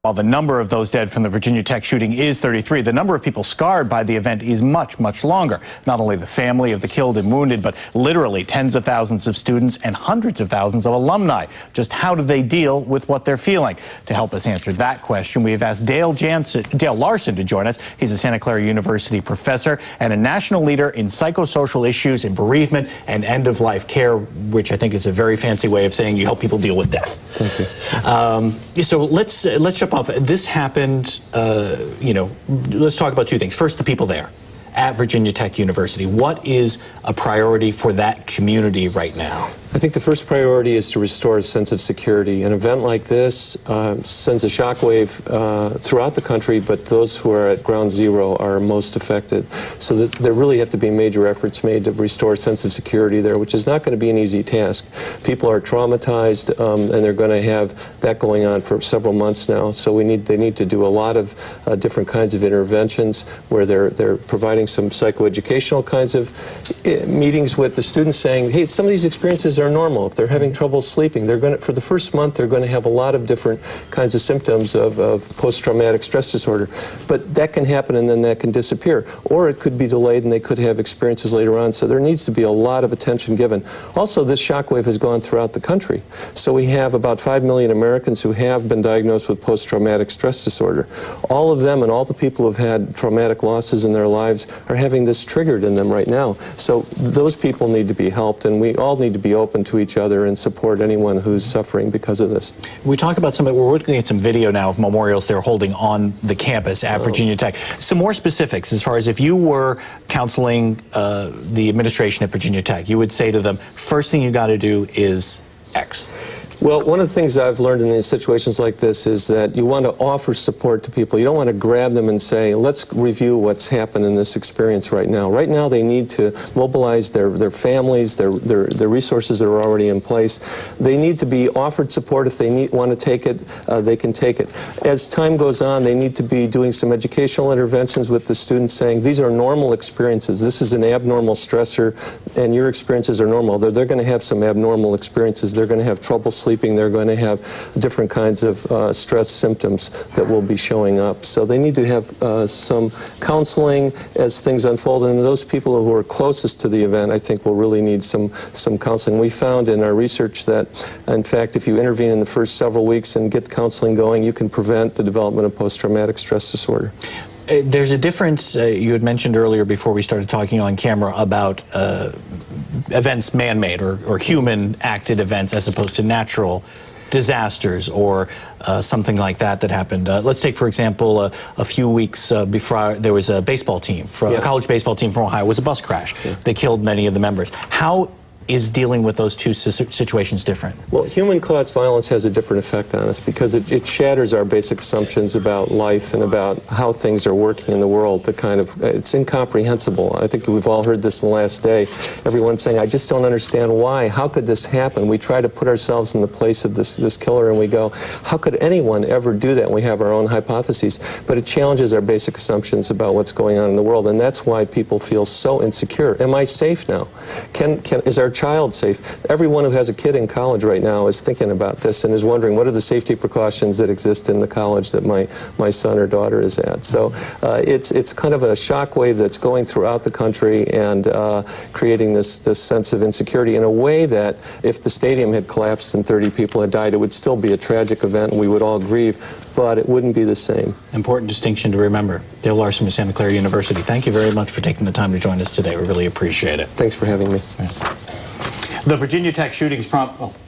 While the number of those dead from the Virginia Tech shooting is 33, the number of people scarred by the event is much, much longer. Not only the family of the killed and wounded, but literally tens of thousands of students and hundreds of thousands of alumni. Just how do they deal with what they're feeling? To help us answer that question, we have asked Dale Larson to join us. He's a Santa Clara University professor and a national leader in psychosocial issues in bereavement and end-of-life care, which I think is a very fancy way of saying you help people deal with death. Thank you. So let's jump off. This happened, let's talk about two things. First, the people there at Virginia Tech University. What is a priority for that community right now? I think the first priority is to restore a sense of security. An event like this sends a shockwave throughout the country, but those who are at ground zero are most affected. So that there really have to be major efforts made to restore a sense of security there, which is not going to be an easy task. People are traumatized, and they're going to have that going on for several months now. So they need to do a lot of different kinds of interventions where they're providing some psychoeducational kinds of meetings with the students, saying, hey, some of these experiences are normal. If they're having trouble sleeping, they're going to, for the first month, they're going to have a lot of different kinds of symptoms of post-traumatic stress disorder. But that can happen and then that can disappear. Or it could be delayed and they could have experiences later on. So there needs to be a lot of attention given. Also, this shockwave has gone throughout the country. So we have about 5 million Americans who have been diagnosed with post-traumatic stress disorder. All of them and all the people who have had traumatic losses in their lives are having this triggered in them right now. So those people need to be helped, and we all need to be open to each other and support anyone who's suffering because of this. We talk about we're looking at some video now of memorials they're holding on the campus at Virginia Tech. Some more specifics as far as if you were counseling the administration at Virginia Tech, you would say to them, first thing you got to do is X. Well, one of the things I've learned in these situations like this is that you want to offer support to people. You don't want to grab them and say, let's review what's happened in this experience right now. Right now they need to mobilize their families, their resources that are already in place. They need to be offered support. If they want to take it, they can take it. As time goes on, they need to be doing some educational interventions with the students, saying these are normal experiences. This is an abnormal stressor, and your experiences are normal. They're going to have some abnormal experiences. They're going to have trouble sleeping. They're going to have different kinds of stress symptoms that will be showing up. So they need to have some counseling as things unfold. And those people who are closest to the event, I think, will really need some counseling. We found in our research that, in fact, if you intervene in the first several weeks and get counseling going, you can prevent the development of post-traumatic stress disorder. There's a difference, you had mentioned earlier before we started talking on camera about events man-made or human-acted events as opposed to natural disasters or something like that happened. Let's take, for example, a few weeks before there was a baseball team, a college baseball team from Ohio. It was a bus crash. They killed many of the members. How is dealing with those two situations different? Well, human-caused violence has a different effect on us because it shatters our basic assumptions about life and about how things are working in the world. It's incomprehensible. I think we've all heard this in the last day. Everyone's saying, I just don't understand why. How could this happen? We try to put ourselves in the place of this killer and we go, how could anyone ever do that? And we have our own hypotheses. But it challenges our basic assumptions about what's going on in the world, and that's why people feel so insecure. Am I safe now? Is our child safe? Everyone who has a kid in college right now is thinking about this and is wondering what are the safety precautions that exist in the college that my son or daughter is at. So it's kind of a shockwave that's going throughout the country and creating this sense of insecurity in a way that if the stadium had collapsed and 30 people had died, it would still be a tragic event and we would all grieve, but it wouldn't be the same. Important distinction to remember. Dale Larson of Santa Clara University, thank you very much for taking the time to join us today. We really appreciate it. Thanks for having me. The Virginia Tech shootings prompt...